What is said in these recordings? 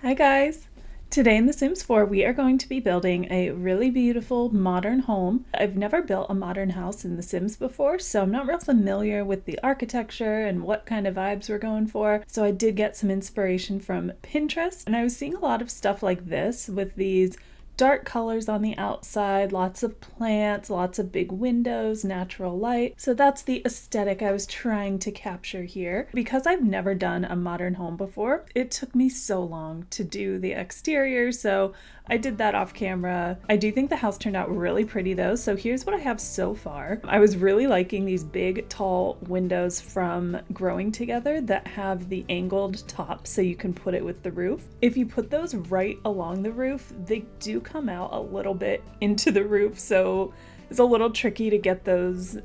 Hi guys! Today in The Sims 4 we are going to be building a really beautiful modern home. I've never built a modern house in The Sims before, so I'm not real familiar with the architecture and what kind of vibes we're going for. So I did get some inspiration from Pinterest, and I was seeing a lot of stuff like this with these dark colors on the outside, lots of plants, lots of big windows, natural light. So that's the aesthetic I was trying to capture here. Because I've never done a modern home before, it took me so long to do the exterior, so I did that off camera. I do think the house turned out really pretty though, so here's what I have so far. I was really liking these big tall windows from Growing Together that have the angled top so you can put it with the roof. If you put those right along the roof, they do come out a little bit into the roof, so it's a little tricky to get those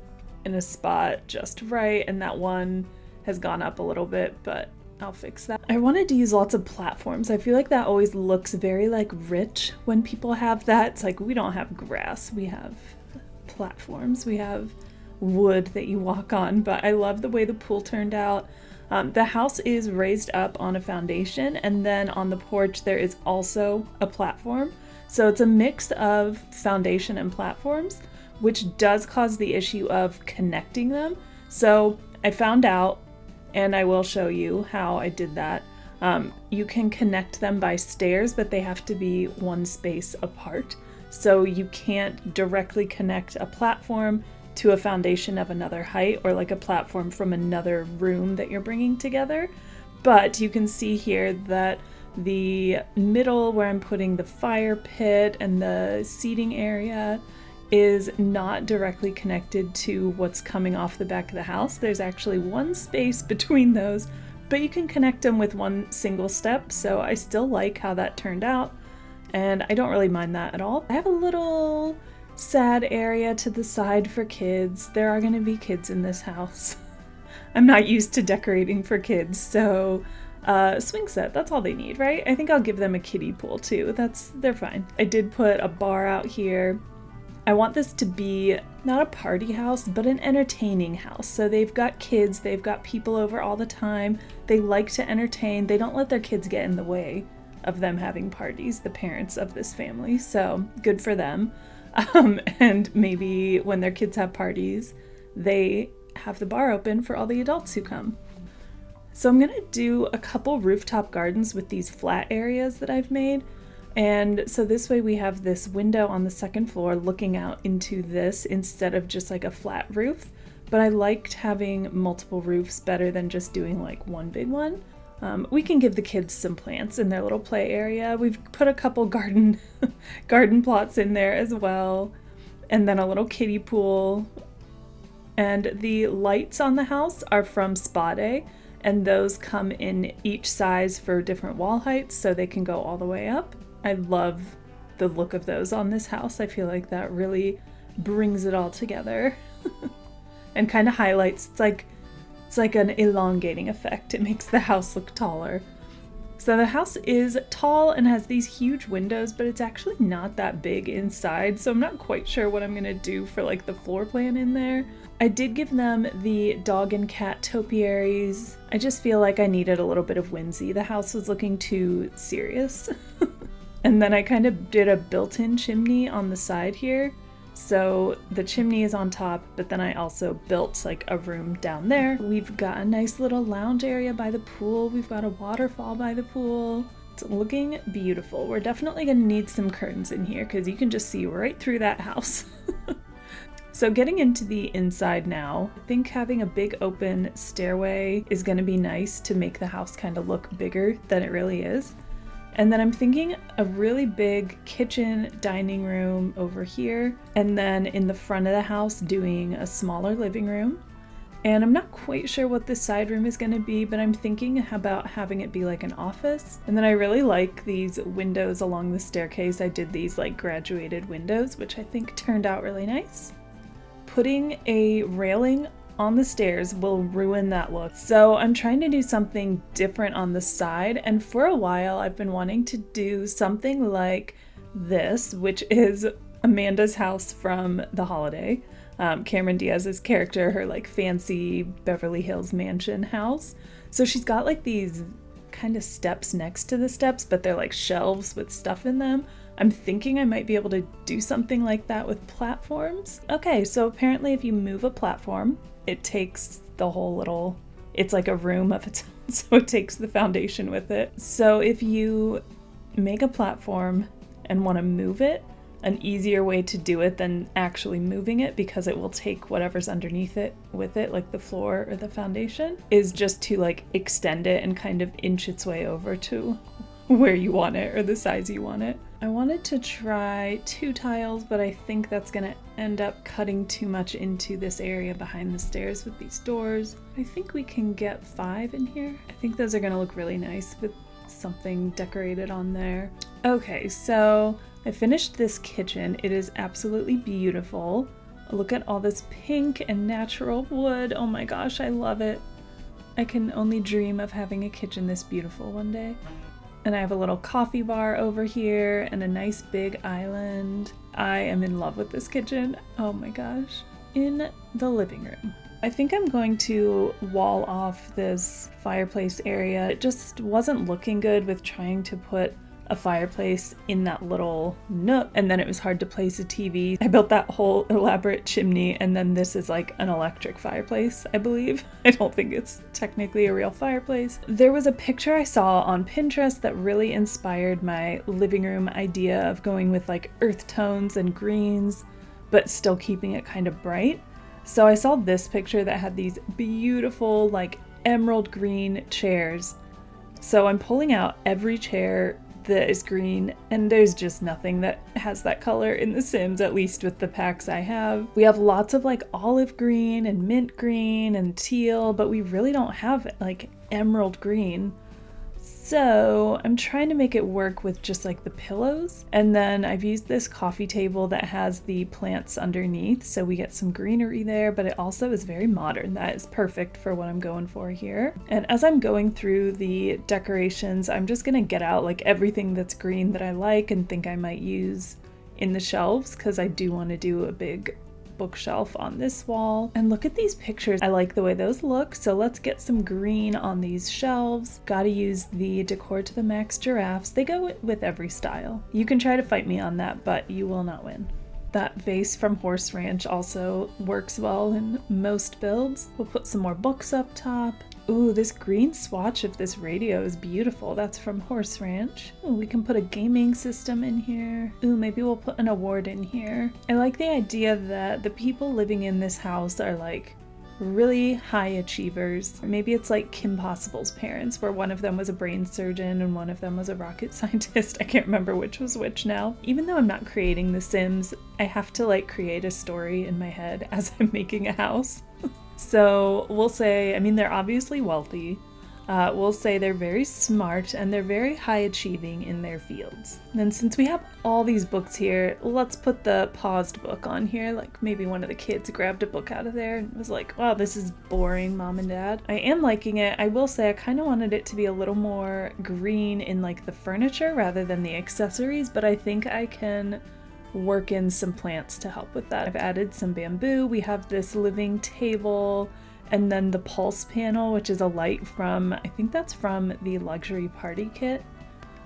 in a spot just right, and that one has gone up a little bit, but I'll fix that. I wanted to use lots of platforms. I feel like that always looks very like rich when people have that. It's like we don't have grass, we have platforms, we have wood that you walk on, but I love the way the pool turned out. The house is raised up on a foundation, and then on the porch there is also a platform. So it's a mix of foundation and platforms, which does cause the issue of connecting them. So I found out, and I will show you how I did that. You can connect them by stairs, but they have to be one space apart. So you can't directly connect a platform to a foundation of another height, or like a platform from another room that you're bringing together. But you can see here that the middle where I'm putting the fire pit and the seating area is not directly connected to what's coming off the back of the house. There's actually one space between those, but you can connect them with one single step, so I still like how that turned out, and I don't really mind that at all. I have a little sad area to the side for kids. There are going to be kids in this house. I'm not used to decorating for kids, so swing set, that's all they need, right? I think I'll give them a kiddie pool too. They're fine. I did put a bar out here. I want this to be not a party house, but an entertaining house. So they've got kids, they've got people over all the time. They like to entertain. They don't let their kids get in the way of them having parties, the parents of this family. So good for them. And maybe when their kids have parties, they have the bar open for all the adults who come. So I'm gonna do a couple rooftop gardens with these flat areas that I've made. And so this way we have this window on the second floor looking out into this instead of just like a flat roof. But I liked having multiple roofs better than just doing like one big one. We can give the kids some plants in their little play area. We've put a couple garden plots in there as well. And then a little kiddie pool. And the lights on the house are from Spa Day, and those come in each size for different wall heights, so they can go all the way up. I love the look of those on this house. I feel like that really brings it all together and kind of highlights. It's like an elongating effect. It makes the house look taller. So the house is tall and has these huge windows, but it's actually not that big inside, so I'm not quite sure what I'm gonna do for like the floor plan in there. I did give them the dog and cat topiaries. I just feel like I needed a little bit of whimsy. The house was looking too serious. And then I kind of did a built-in chimney on the side here. So the chimney is on top, but then I also built like a room down there. We've got a nice little lounge area by the pool. We've got a waterfall by the pool. It's looking beautiful. We're definitely gonna need some curtains in here because you can just see right through that house. So getting into the inside now, I think having a big open stairway is gonna be nice to make the house kind of look bigger than it really is. And then I'm thinking a really big kitchen dining room over here, and then in the front of the house doing a smaller living room. And I'm not quite sure what this side room is going to be, but I'm thinking about having it be like an office. And then I really like these windows along the staircase. I did these like graduated windows, which I think turned out really nice. Putting a railing on the stairs will ruin that look. So I'm trying to do something different on the side, and for a while I've been wanting to do something like this, which is Amanda's house from The Holiday. Cameron Diaz's character, her like fancy Beverly Hills mansion house. So she's got like these kind of steps next to the steps, but they're like shelves with stuff in them. I'm thinking I might be able to do something like that with platforms. Okay, so apparently if you move a platform, it takes the whole little, it's like a room of its own, so it takes the foundation with it. So if you make a platform and want to move it, an easier way to do it than actually moving it, because it will take whatever's underneath it with it, like the floor or the foundation, is just to like extend it and kind of inch its way over to where you want it or the size you want it. I wanted to try 2 tiles, but I think that's gonna end up cutting too much into this area behind the stairs with these doors. I think we can get 5 in here. I think those are gonna look really nice with something decorated on there. Okay, so I finished this kitchen. It is absolutely beautiful. Look at all this pink and natural wood. Oh my gosh, I love it. I can only dream of having a kitchen this beautiful one day. And I have a little coffee bar over here and a nice big island. I am in love with this kitchen. Oh my gosh. In the living room, I think I'm going to wall off this fireplace area. It just wasn't looking good with trying to put a fireplace in that little nook, and then it was hard to place a TV. I built that whole elaborate chimney, and then this is like an electric fireplace, I believe. I don't think it's technically a real fireplace. There was a picture I saw on Pinterest that really inspired my living room idea of going with like earth tones and greens, but still keeping it kind of bright. So I saw this picture that had these beautiful like emerald green chairs. So I'm pulling out every chair that is green, and there's just nothing that has that color in The Sims, at least with the packs I have. We have lots of like olive green and mint green and teal, but we really don't have like emerald green. So I'm trying to make it work with just like the pillows. And then I've used this coffee table that has the plants underneath, so we get some greenery there, but it also is very modern. That is perfect for what I'm going for here. And as I'm going through the decorations, I'm just gonna get out like everything that's green that I like and think I might use in the shelves, because I do want to do a big bookshelf on this wall. And look at these pictures. I like the way those look, so let's get some green on these shelves. Gotta use the Decor to the Max giraffes. They go with every style. You can try to fight me on that, but you will not win. That vase from Horse Ranch also works well in most builds. We'll put some more books up top. Ooh, this green swatch of this radio is beautiful. That's from Horse Ranch. Ooh, we can put a gaming system in here. Ooh, maybe we'll put an award in here. I like the idea that the people living in this house are like really high achievers. Maybe it's like Kim Possible's parents, where one of them was a brain surgeon and one of them was a rocket scientist. I can't remember which was which now. Even though I'm not creating The Sims, I have to like create a story in my head as I'm making a house. So we'll say, I mean, they're obviously wealthy. We'll say they're very smart and they're very high achieving in their fields. And then since we have all these books here, let's put the paused book on here. Like maybe one of the kids grabbed a book out of there and was like, wow, this is boring, Mom and Dad. I am liking it. I will say I kind of wanted it to be a little more green in like the furniture rather than the accessories, but I think I can work in some plants to help with that. I've added some bamboo. We have this living table, and then the pulse panel, which is a light from, I think that's from the luxury party kit.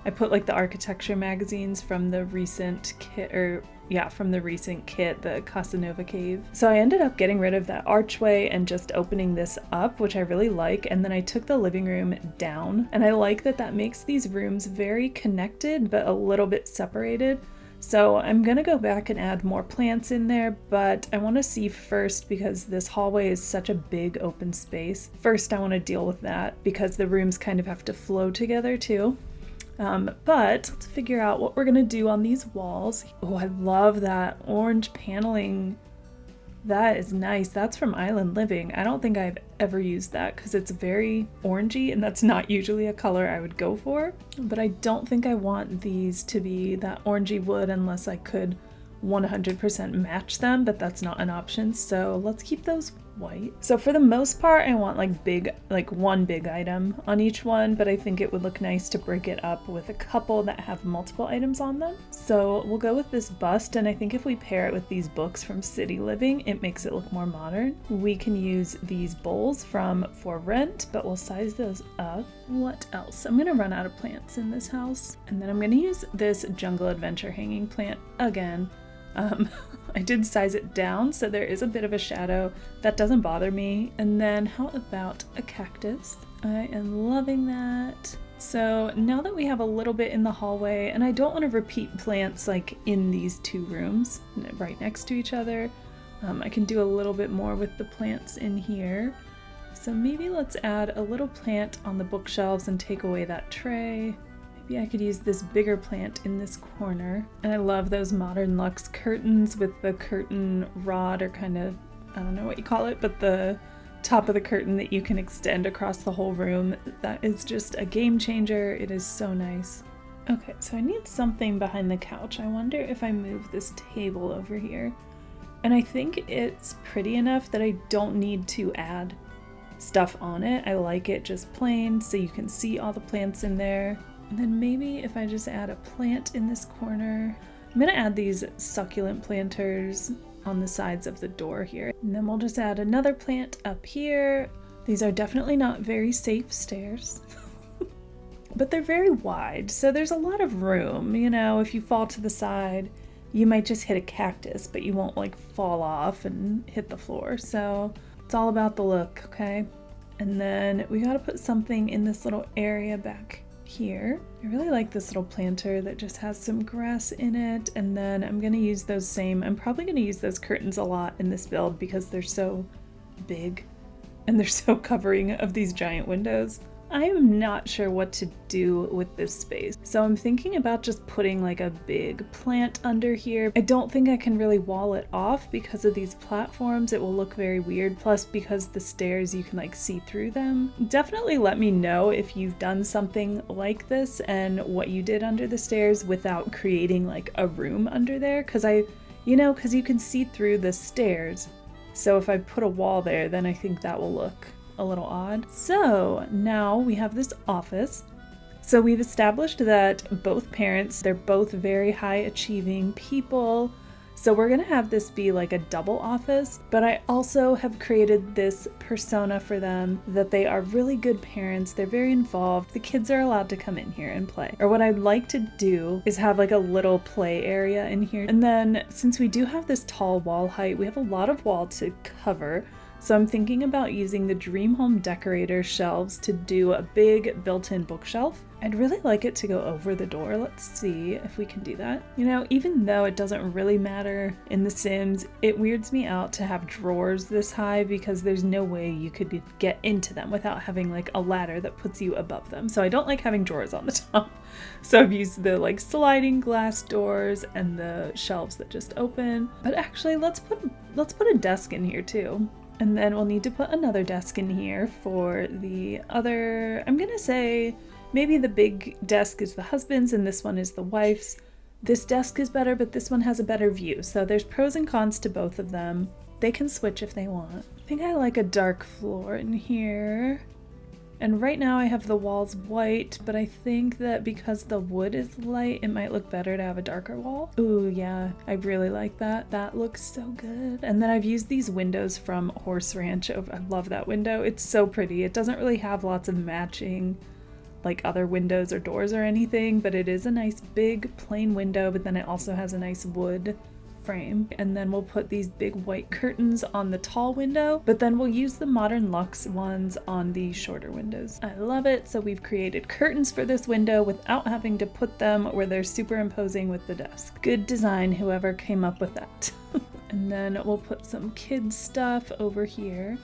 I put like the architecture magazines from the recent kit, from the recent kit, the Casanova Cave. So I ended up getting rid of that archway and just opening this up, which I really like. And then I took the living room down, and I like that that makes these rooms very connected, but a little bit separated. So I'm gonna go back and add more plants in there, but I want to see first, because this hallway is such a big open space. First, I want to deal with that because the rooms kind of have to flow together too. But let's figure out what we're gonna do on these walls. Oh, I love that orange paneling. That is nice. That's from Island Living. I don't think I've ever used that because it's very orangey, and that's not usually a color I would go for. But I don't think I want these to be that orangey wood unless I could 100% match them, but that's not an option. So let's keep those white. So for the most part, I want like one big item on each one, but I think it would look nice to break it up with a couple that have multiple items on them. So we'll go with this bust, and I think if we pair it with these books from City Living, it makes it look more modern. We can use these bowls from For Rent, but we'll size those up. What else? I'm gonna run out of plants in this house, and then I'm gonna use this Jungle Adventure hanging plant again. I did size it down, so there is a bit of a shadow. That doesn't bother me. And then how about a cactus? I am loving that. So now that we have a little bit in the hallway, and I don't want to repeat plants like in these two rooms right next to each other, I can do a little bit more with the plants in here. So maybe let's add a little plant on the bookshelves and take away that tray. Maybe I could use this bigger plant in this corner. And I love those modern luxe curtains with the curtain rod, or kind of, I don't know what you call it, but the top of the curtain that you can extend across the whole room. That is just a game changer. It is so nice. Okay, so I need something behind the couch. I wonder if I move this table over here. And I think it's pretty enough that I don't need to add stuff on it. I like it just plain, so you can see all the plants in there. And then maybe if I just add a plant in this corner. I'm gonna add these succulent planters on the sides of the door here. And then we'll just add another plant up here. These are definitely not very safe stairs, but they're very wide, so there's a lot of room. You know, if you fall to the side, you might just hit a cactus, but you won't like fall off and hit the floor. So it's all about the look, okay? And then we gotta put something in this little area back here. I really like this little planter that just has some grass in it. And then I'm gonna use I'm probably gonna use those curtains a lot in this build because they're so big and they're so covering of these giant windows. I am not sure what to do with this space. So I'm thinking about just putting like a big plant under here. I don't think I can really wall it off because of these platforms. It will look very weird. Plus, because the stairs, you can like see through them. Definitely let me know if you've done something like this and what you did under the stairs without creating like a room under there. Because because you can see through the stairs. So if I put a wall there, then I think that will look a little odd. So now we have this office. So we've established that both parents, they're both very high achieving people. So we're gonna have this be like a double office, but I also have created this persona for them that they are really good parents. They're very involved. The kids are allowed to come in here and play. Or what I'd like to do is have like a little play area in here. And then since we do have this tall wall height, we have a lot of wall to cover. So I'm thinking about using the Dream Home Decorator shelves to do a big built-in bookshelf. I'd really like it to go over the door. Let's see if we can do that. You know, even though it doesn't really matter in The Sims, it weirds me out to have drawers this high because there's no way you could get into them without having like a ladder that puts you above them. So I don't like having drawers on the top. So I've used the like sliding glass doors and the shelves that just open. But actually, let's put a desk in here too. And then we'll need to put another desk in here for the other, I'm gonna say maybe the big desk is the husband's and this one is the wife's. This desk is better, but this one has a better view. So there's pros and cons to both of them. They can switch if they want. I think I like a dark floor in here. And right now I have the walls white, but I think that because the wood is light, it might look better to have a darker wall. Ooh, yeah, I really like that. That looks so good. And then I've used these windows from Horse Ranch. I love that window. It's so pretty. It doesn't really have lots of matching like other windows or doors or anything, but it is a nice big plain window, but then it also has a nice wood frame. And then we'll put these big white curtains on the tall window, but then we'll use the modern luxe ones on the shorter windows. I love it. So we've created curtains for this window without having to put them where they're superimposing with the desk. Good design, whoever came up with that. And then we'll put some kids stuff over here.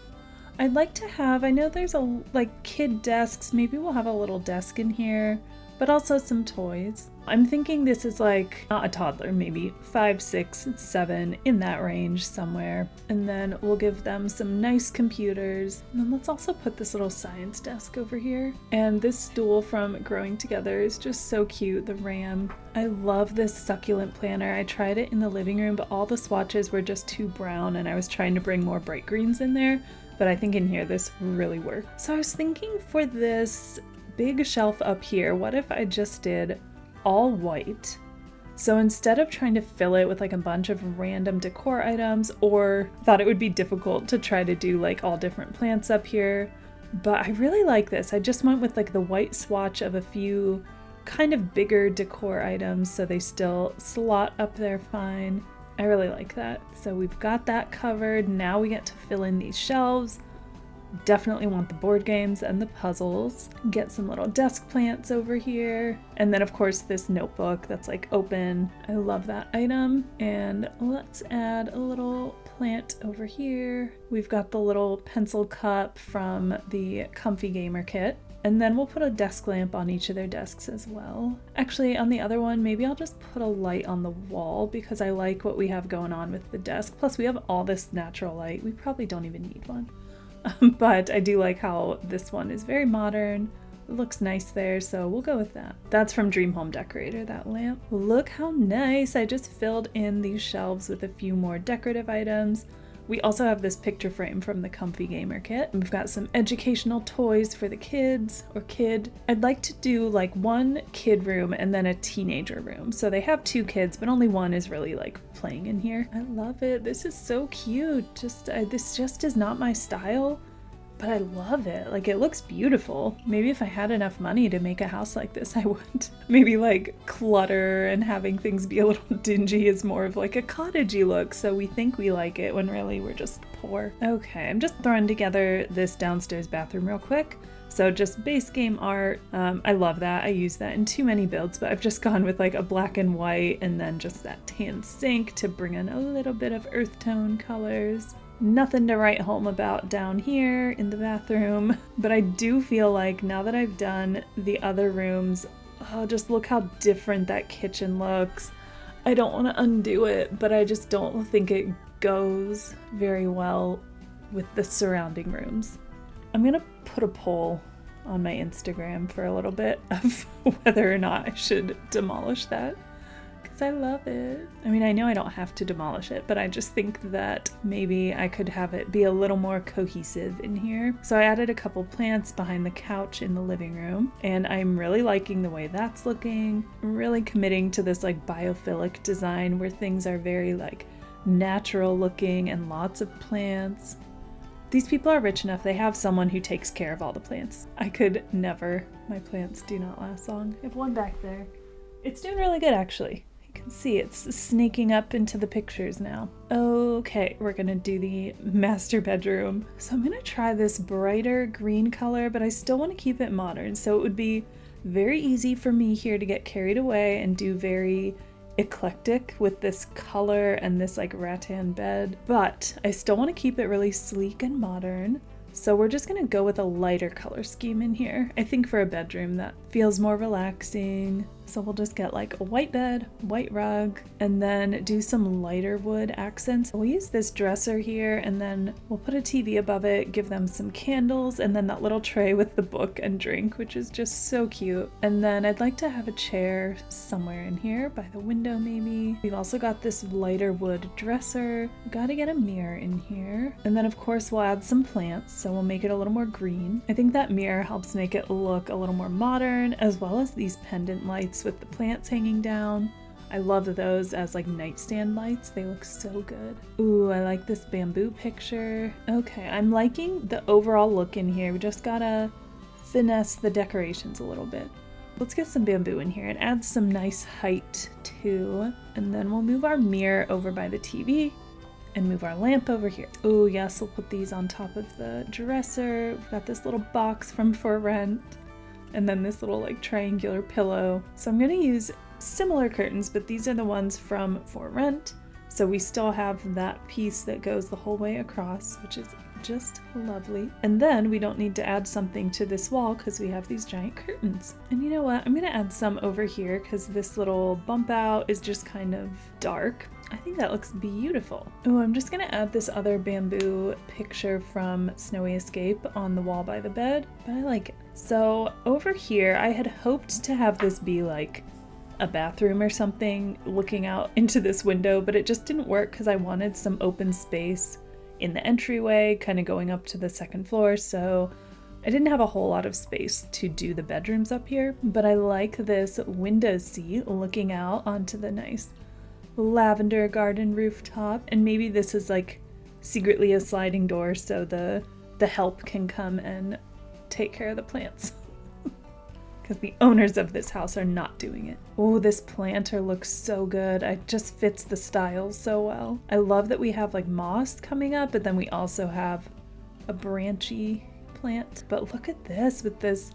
I'd like to have, I know there's like kid desks, maybe we'll have a little desk in here but also some toys. I'm thinking this is like not a toddler, maybe 5, 6, 7, in that range somewhere. And then we'll give them some nice computers. And then let's also put this little science desk over here. And this stool from Growing Together is just so cute, the ram. I love this succulent planter. I tried it in the living room, but all the swatches were just too brown and I was trying to bring more bright greens in there. But I think in here this really worked. So I was thinking for this big shelf up here, what if I just did all white? So instead of trying to fill it with like a bunch of random decor items, or thought it would be difficult to try to do like all different plants up here, but I really like this. I just went with like the white swatch of a few kind of bigger decor items so they still slot up there fine. I really like that. So we've got that covered. Now we get to fill in these shelves. Definitely want the board games and the puzzles. Get some little desk plants over here. And then of course this notebook that's like open. I love that item. And let's add a little plant over here. We've got the little pencil cup from the Comfy Gamer kit. And then we'll put a desk lamp on each of their desks as well. Actually, on the other one, maybe I'll just put a light on the wall because I like what we have going on with the desk. Plus we have all this natural light. We probably don't even need one. But I do like how this one is very modern. It looks nice there, so we'll go with that. That's from Dream Home Decorator, that lamp. Look how nice. I just filled in these shelves with a few more decorative items. We also have this picture frame from the Comfy Gamer kit. We've got some educational toys for the kids or kid. I'd like to do like one kid room and then a teenager room. So they have 2 kids, but only one is really like playing in here. I love it. This is so cute. This just is not my style, but I love it. Like, it looks beautiful. Maybe if I had enough money to make a house like this, I would. Maybe like clutter and having things be a little dingy is more of like a cottagey look, so we think we like it when really we're just poor. Okay, I'm just throwing together this downstairs bathroom real quick. So just base game art. I love that. I use that in too many builds, but I've just gone with like a black and white and then just that tan sink to bring in a little bit of earth tone colors. Nothing to write home about down here in the bathroom, but I do feel like now that I've done the other rooms, oh, just look how different that kitchen looks. I don't want to undo it, but I just don't think it goes very well with the surrounding rooms. I'm gonna put a poll on my Instagram for a little bit of whether or not I should demolish that. I love it. I mean, I know I don't have to demolish it, but I just think that maybe I could have it be a little more cohesive in here. So I added a couple plants behind the couch in the living room, and I'm really liking the way that's looking. I'm really committing to this like biophilic design where things are very like natural looking and lots of plants. These people are rich enough, they have someone who takes care of all the plants. I could never. My plants do not last long. I have one back there. It's doing really good actually. Can see it's snaking up into the pictures now. Okay, we're gonna do the master bedroom. So I'm gonna try this brighter green color, but I still want to keep it modern. So it would be very easy for me here to get carried away and do very eclectic with this color and this like rattan bed, but I still want to keep it really sleek and modern. So we're just gonna go with a lighter color scheme in here. I think for a bedroom that feels more relaxing. So we'll just get like a white bed, white rug, and then do some lighter wood accents. We'll use this dresser here and then we'll put a TV above it, give them some candles, and then that little tray with the book and drink, which is just so cute. And then I'd like to have a chair somewhere in here by the window maybe. We've also got this lighter wood dresser. We've got to get a mirror in here. And then of course we'll add some plants, so we'll make it a little more green. I think that mirror helps make it look a little more modern, as well as these pendant lights with the plants hanging down. I love those as like nightstand lights. They look so good. Ooh, I like this bamboo picture. Okay, I'm liking the overall look in here. We just gotta finesse the decorations a little bit. Let's get some bamboo in here and add some nice height too. And then we'll move our mirror over by the TV and move our lamp over here. Oh yes, we'll put these on top of the dresser. We've got this little box from For Rent. And then this little like triangular pillow. So I'm gonna use similar curtains, but these are the ones from For Rent. So we still have that piece that goes the whole way across, which is just lovely. And then we don't need to add something to this wall because we have these giant curtains. And you know what? I'm gonna add some over here because this little bump out is just kind of dark. I think that looks beautiful. Oh, I'm just gonna add this other bamboo picture from Snowy Escape on the wall by the bed, but I like it. So over here, I had hoped to have this be like a bathroom or something looking out into this window, but it just didn't work because I wanted some open space in the entryway, kind of going up to the second floor, so I didn't have a whole lot of space to do the bedrooms up here, but I like this window seat looking out onto the nice lavender garden rooftop, and maybe this is like secretly a sliding door so the help can come and take care of the plants because the owners of this house are not doing it. Oh, this planter looks so good. It just fits the style so well. I love that we have like moss coming up, but then we also have a branchy plant. But look at this with this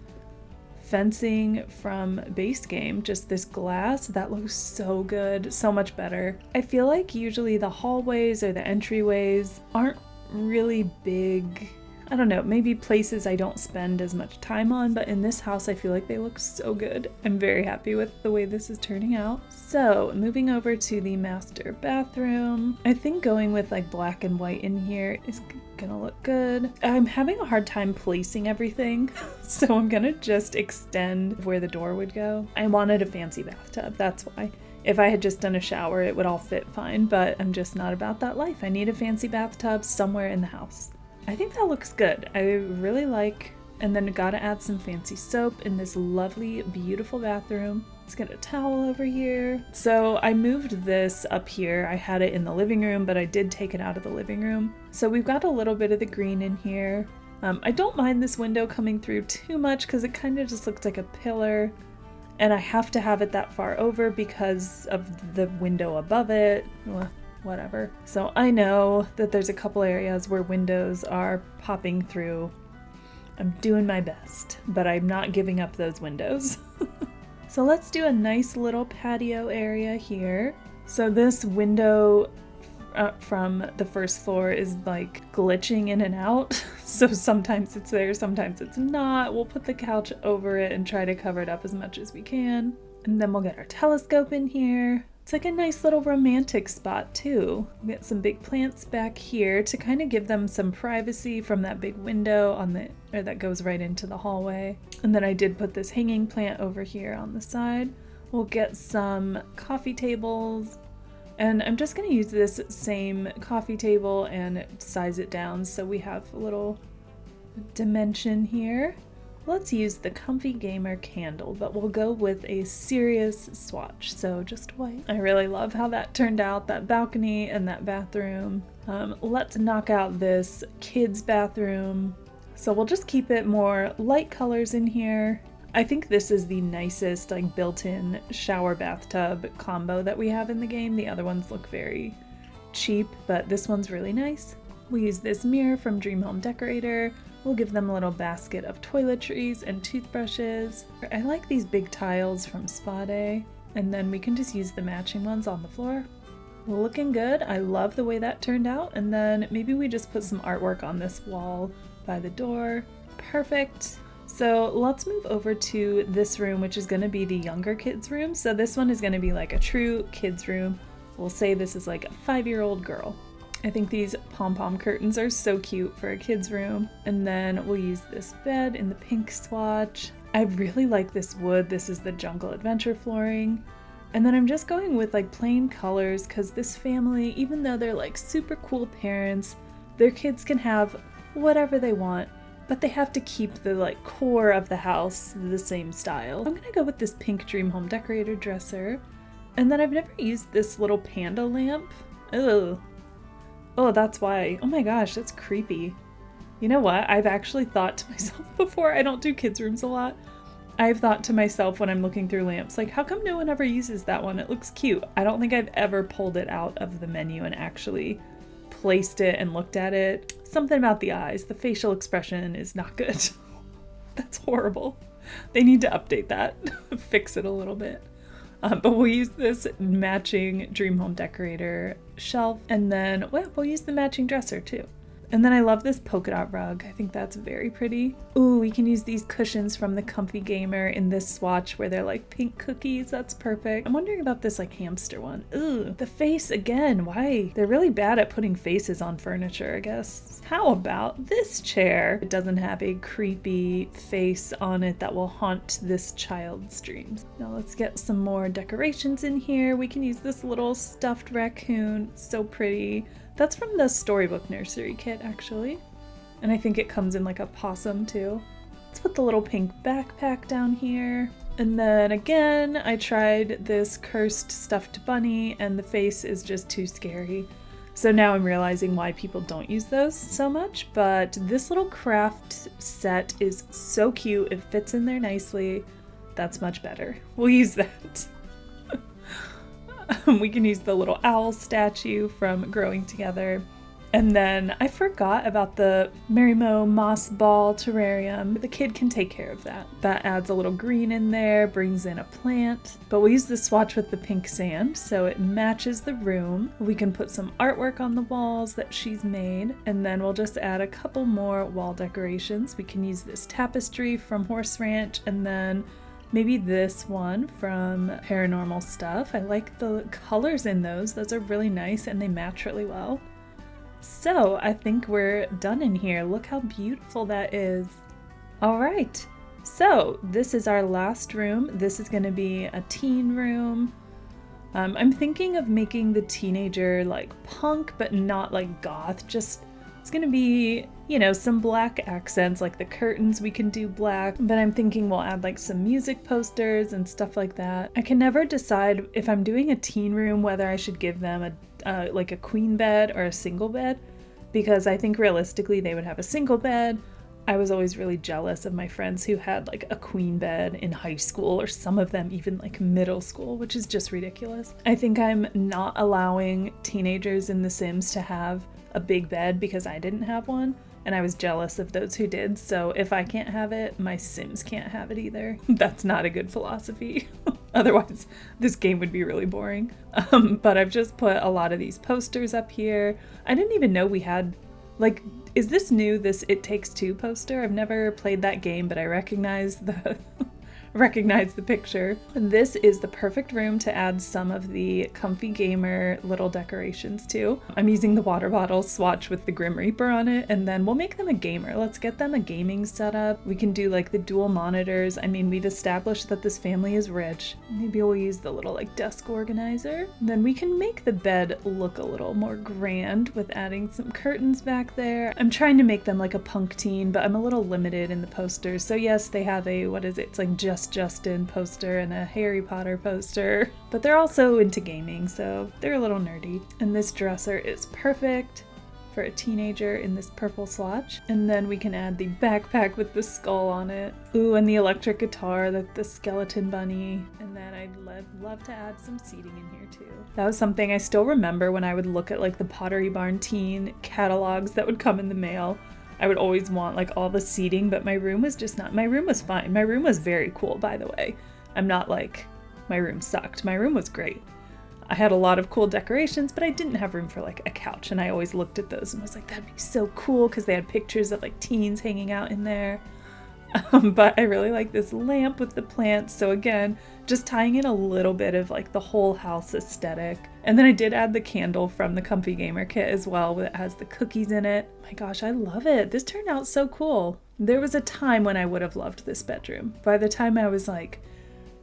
fencing from base game, just this glass, that looks so good, so much better. I feel like usually the hallways or the entryways aren't really big. I don't know, maybe places I don't spend as much time on, but in this house I feel like they look so good. I'm very happy with the way this is turning out. So moving over to the master bathroom, I think going with like black and white in here is gonna look good. I'm having a hard time placing everything, so I'm gonna just extend where the door would go. I wanted a fancy bathtub, that's why. If I had just done a shower, it would all fit fine, but I'm just not about that life. I need a fancy bathtub somewhere in the house. I think that looks good. I really like, and then gotta add some fancy soap in this lovely, beautiful bathroom. Let's get a towel over here. So I moved this up here. I had it in the living room, but I did take it out of the living room. So we've got a little bit of the green in here. I don't mind this window coming through too much because it kind of just looks like a pillar. And I have to have it that far over because of the window above it. Well, whatever. So I know that there's a couple areas where windows are popping through. I'm doing my best, but I'm not giving up those windows. So let's do a nice little patio area here. So this window from the first floor is like glitching in and out. So sometimes it's there, sometimes it's not. We'll put the couch over it and try to cover it up as much as we can. And then we'll get our telescope in here. It's like a nice little romantic spot too. We'll get some big plants back here to kind of give them some privacy from that big window that goes right into the hallway. And then I did put this hanging plant over here on the side. We'll get some coffee tables, and I'm just going to use this same coffee table and size it down so we have a little dimension here. Let's use the Comfy Gamer candle, but we'll go with a serious swatch, so just white. I really love how that turned out, that balcony and that bathroom. Let's knock out this kids' bathroom. So we'll just keep it more light colors in here. I think this is the nicest like built-in shower bathtub combo that we have in the game. The other ones look very cheap, but this one's really nice. We'll use this mirror from Dream Home Decorator. We'll give them a little basket of toiletries and toothbrushes. I like these big tiles from Spa Day, and then we can just use the matching ones on the floor. Looking good. I love the way that turned out. And then maybe we just put some artwork on this wall by the door. Perfect. So let's move over to this room, which is going to be the younger kids room. So this one is going to be like a true kids room. We'll say this is like a 5-year-old girl. I think these pom-pom curtains are so cute for a kid's room. And then we'll use this bed in the pink swatch. I really like this wood. This is the Jungle Adventure flooring. And then I'm just going with like plain colors because this family, even though they're like super cool parents, their kids can have whatever they want, but they have to keep the like core of the house the same style. I'm gonna go with this pink Dream Home Decorator dresser. And then I've never used this little panda lamp. Ugh. Oh, that's why. Oh my gosh, that's creepy. You know what? I've actually thought to myself before, I don't do kids' rooms a lot. I've thought to myself when I'm looking through lamps, like, how come no one ever uses that one? It looks cute. I don't think I've ever pulled it out of the menu and actually placed it and looked at it. Something about the eyes, the facial expression is not good. That's horrible. They need to update that, fix it a little bit. But we'll use this matching Dream Home Decorator shelf, and then we'll use the matching dresser too. And then I love this polka dot rug. I think that's very pretty. Ooh, we can use these cushions from the Comfy Gamer in this swatch where they're like pink cookies. That's perfect. I'm wondering about this like hamster one. Ooh, the face again. Why? They're really bad at putting faces on furniture, I guess. How about this chair? It doesn't have a creepy face on it that will haunt this child's dreams. Now let's get some more decorations in here. We can use this little stuffed raccoon. It's so pretty. That's from the Storybook Nursery kit, actually. And I think it comes in like a possum too. Let's put the little pink backpack down here. And then again, I tried this cursed stuffed bunny and the face is just too scary. So now I'm realizing why people don't use those so much, but this little craft set is so cute. It fits in there nicely. That's much better. We'll use that. We can use the little owl statue from Growing Together. And then I forgot about the Marimo moss ball terrarium. The kid can take care of that. That adds a little green in there, brings in a plant. But we'll use the swatch with the pink sand so it matches the room. We can put some artwork on the walls that she's made. And then we'll just add a couple more wall decorations. We can use this tapestry from Horse Ranch and then maybe this one from Paranormal Stuff. I like the colors in those. Those are really nice and they match really well. So I think we're done in here. Look how beautiful that is. All right, so this is our last room. This is gonna be a teen room. I'm thinking of making the teenager like punk, but not like goth. Just, it's gonna be, you know, some black accents, like the curtains we can do black, but I'm thinking we'll add like some music posters and stuff like that. I can never decide if I'm doing a teen room whether I should give them like a queen bed or a single bed, because I think realistically they would have a single bed. I was always really jealous of my friends who had like a queen bed in high school, or some of them even like middle school, which is just ridiculous. I think I'm not allowing teenagers in The Sims to have a big bed because I didn't have one, and I was jealous of those who did. So if I can't have it, my Sims can't have it either. That's not a good philosophy. Otherwise, this game would be really boring. But I've just put a lot of these posters up here. I didn't even know we had, like, is this new, this It Takes Two poster? I've never played that game, but I recognize the picture. And this is the perfect room to add some of the Comfy Gamer little decorations to. I'm using the water bottle swatch with the Grim Reaper on it, and then we'll make them a gamer. Let's get them a gaming setup. We can do like the dual monitors. I mean, we've established that this family is rich. Maybe we'll use the little like desk organizer. Then we can make the bed look a little more grand with adding some curtains back there. I'm trying to make them like a punk teen, but I'm a little limited in the posters. So yes, they have a, what is it? It's like Justin poster and a Harry Potter poster, but they're also into gaming, so they're a little nerdy. And this dresser is perfect for a teenager in this purple swatch. And then we can add the backpack with the skull on it. Ooh, and the electric guitar, the skeleton bunny. And then I'd love to add some seating in here too. That was something I still remember when I would look at like the Pottery Barn teen catalogs that would come in the mail. I would always want like all the seating, but my room was just not, my room was fine. My room was very cool, by the way. I'm not like, my room sucked. My room was great. I had a lot of cool decorations, but I didn't have room for like a couch. And I always looked at those and was like, that'd be so cool, because they had pictures of like teens hanging out in there. But I really like this lamp with the plants. So again, just tying in a little bit of like the whole house aesthetic. And then I did add the candle from the Comfy Gamer kit as well, that has the cookies in it. My gosh, I love it. This turned out so cool. There was a time when I would have loved this bedroom. By the time I was like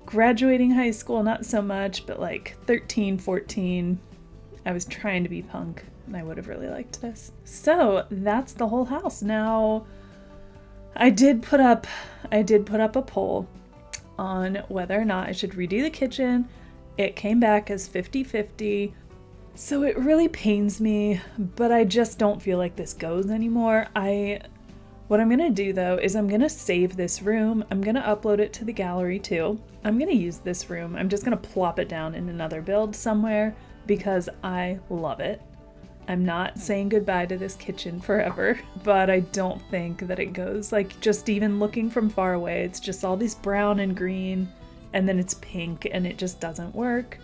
graduating high school, not so much, but like 13, 14, I was trying to be punk and I would have really liked this. So that's the whole house. Now, I did put up a poll on whether or not I should redo the kitchen. It came back as 50-50. So it really pains me, but I just don't feel like this goes anymore. What I'm gonna do though is I'm gonna save this room. I'm gonna upload it to the gallery too. I'm gonna use this room. I'm just gonna plop it down in another build somewhere because I love it. I'm not saying goodbye to this kitchen forever, but I don't think that it goes, like, just even looking from far away, it's just all this brown and green, and then it's pink, and it just doesn't work.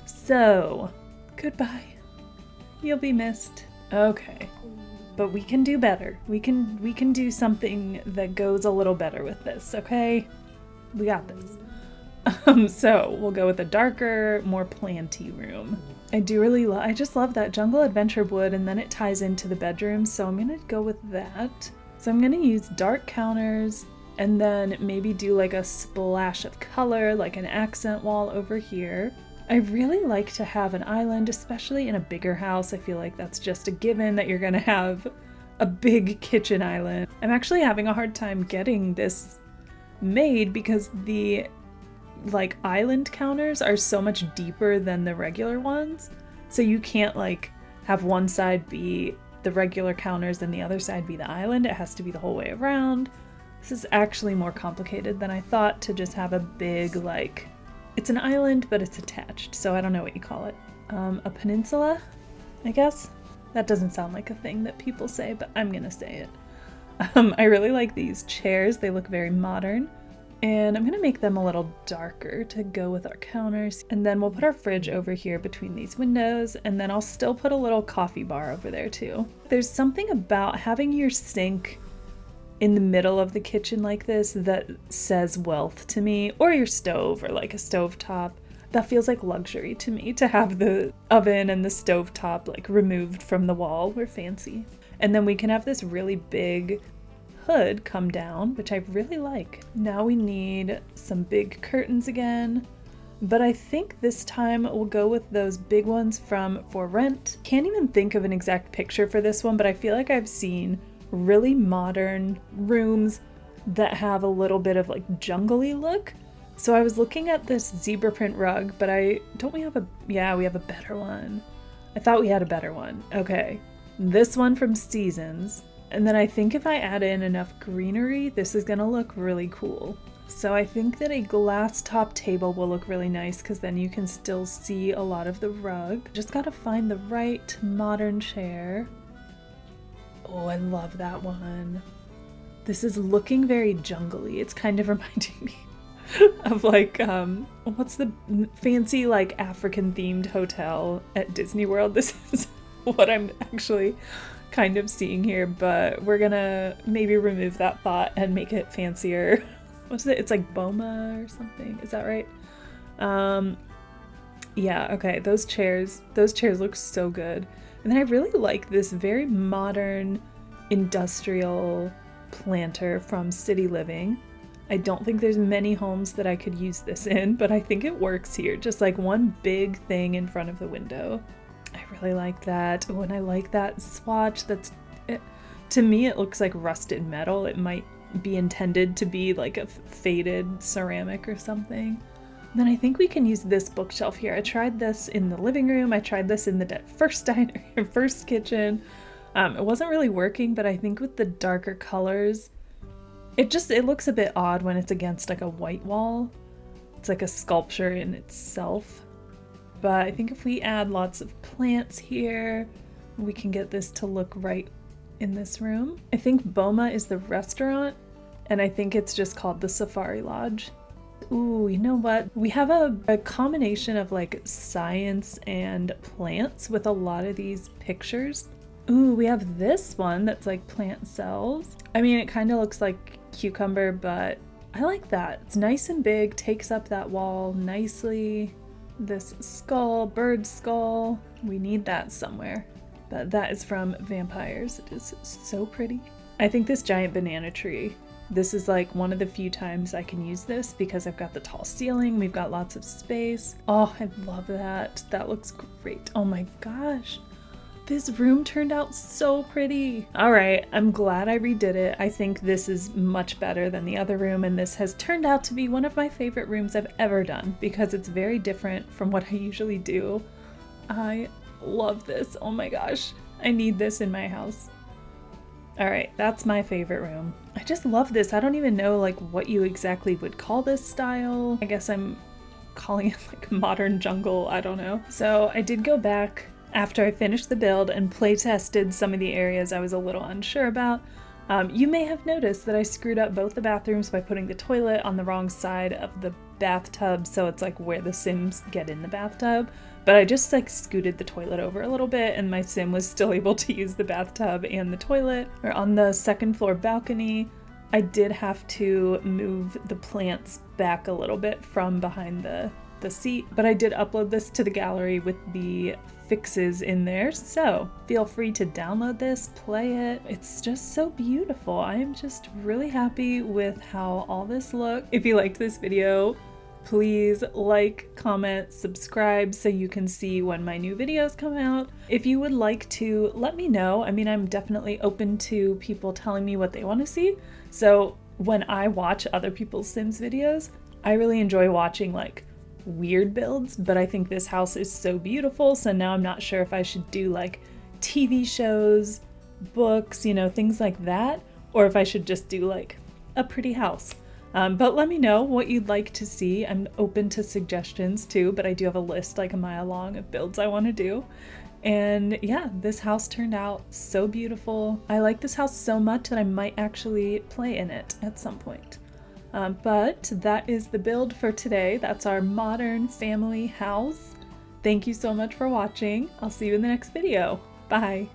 So, goodbye. You'll be missed. Okay. but we can do better. We can do something that goes a little better with this, okay? We got this. So we'll go with a darker, more planty room. I just love that jungle adventure wood, and then it ties into the bedroom, so I'm gonna go with that. So I'm gonna use dark counters and then maybe do like a splash of color, like an accent wall over here. I really like to have an island, especially in a bigger house. I feel like that's just a given that you're gonna have a big kitchen island. I'm actually having a hard time getting this made because the like island counters are so much deeper than the regular ones. So you can't like have one side be the regular counters and the other side be the island. It has to be the whole way around. This is actually more complicated than I thought to just have a big like, it's an island but it's attached. So I don't know what you call it. A peninsula, I guess? That doesn't sound like a thing that people say, but I'm gonna say it. I really like these chairs. They look very modern. And I'm gonna make them a little darker to go with our counters. And then we'll put our fridge over here between these windows, and then I'll still put a little coffee bar over there too. There's something about having your sink in the middle of the kitchen like this that says wealth to me, or your stove, or like a stove top. That feels like luxury to me, to have the oven and the stove top like removed from the wall. We're fancy. And then we can have this really big hood come down, which I really like. Now we need some big curtains again, but I think this time we'll go with those big ones from For Rent. Can't even think of an exact picture for this one, but I feel like I've seen really modern rooms that have a little bit of like jungly look. So I was looking at this zebra print rug, but we have a better one. I thought we had a better one. Okay, this one from Seasons. And then I think if I add in enough greenery, this is gonna look really cool. So I think that a glass top table will look really nice because then you can still see a lot of the rug. Just gotta find the right modern chair. Oh, I love that one. This is looking very jungly. It's kind of reminding me of like, what's the fancy like African themed hotel at Disney World? This is what I'm actually kind of seeing here, but we're gonna maybe remove that thought and make it fancier. What's it? It's like Boma or something. Is that right? Yeah, okay. Those chairs look so good. And then I really like this very modern industrial planter from City Living. I don't think there's many homes that I could use this in, but I think it works here. Just like one big thing in front of the window. I really like that. Oh, and I like that swatch. To me, it looks like rusted metal. It might be intended to be like a faded ceramic or something. And then I think we can use this bookshelf here. I tried this in the living room. I tried this in the first kitchen. It wasn't really working, but I think with the darker colors, it looks a bit odd when it's against like a white wall. It's like a sculpture in itself. But I think if we add lots of plants here, we can get this to look right in this room. I think Boma is the restaurant, and I think it's just called the Safari Lodge. Ooh, you know what? We have a combination of like science and plants with a lot of these pictures. Ooh, we have this one that's like plant cells. I mean, it kind of looks like cucumber, but I like that. It's nice and big, takes up that wall nicely. This skull, bird skull, we need that somewhere. But that is from Vampires. It is so pretty. I think this giant banana tree, this is like one of the few times I can use this because I've got the tall ceiling, we've got lots of space. Oh, I love that. That looks great. Oh my gosh. This room turned out so pretty. All right, I'm glad I redid it. I think this is much better than the other room, and this has turned out to be one of my favorite rooms I've ever done because it's very different from what I usually do. I love this. Oh my gosh. I need this in my house. All right, that's my favorite room. I just love this. I don't even know like what you exactly would call this style. I guess I'm calling it like modern jungle. I don't know. So I did go back after I finished the build and play tested some of the areas I was a little unsure about. You may have noticed that I screwed up both the bathrooms by putting the toilet on the wrong side of the bathtub, so it's like where the Sims get in the bathtub. But I just like scooted the toilet over a little bit and my Sim was still able to use the bathtub and the toilet. Or on the second floor balcony, I did have to move the plants back a little bit from behind the seat, but I did upload this to the gallery with the fixes in there, so feel free to download this, play it. It's just so beautiful. I am just really happy with how all this looks. If you liked this video, please like, comment, subscribe so you can see when my new videos come out. If you would like to let me know, I mean, I'm definitely open to people telling me what they want to see. So when I watch other people's Sims videos, I really enjoy watching like weird builds, but I think this house is so beautiful, so now I'm not sure if I should do like TV shows, books, you know, things like that, or if I should just do like a pretty house. But let me know what you'd like to see. I'm open to suggestions too, but I do have a list like a mile long of builds I want to do. And yeah, this house turned out so beautiful. I like this house so much that I might actually play in it at some point. But that is the build for today. That's our modern family house. Thank you so much for watching. I'll see you in the next video. Bye.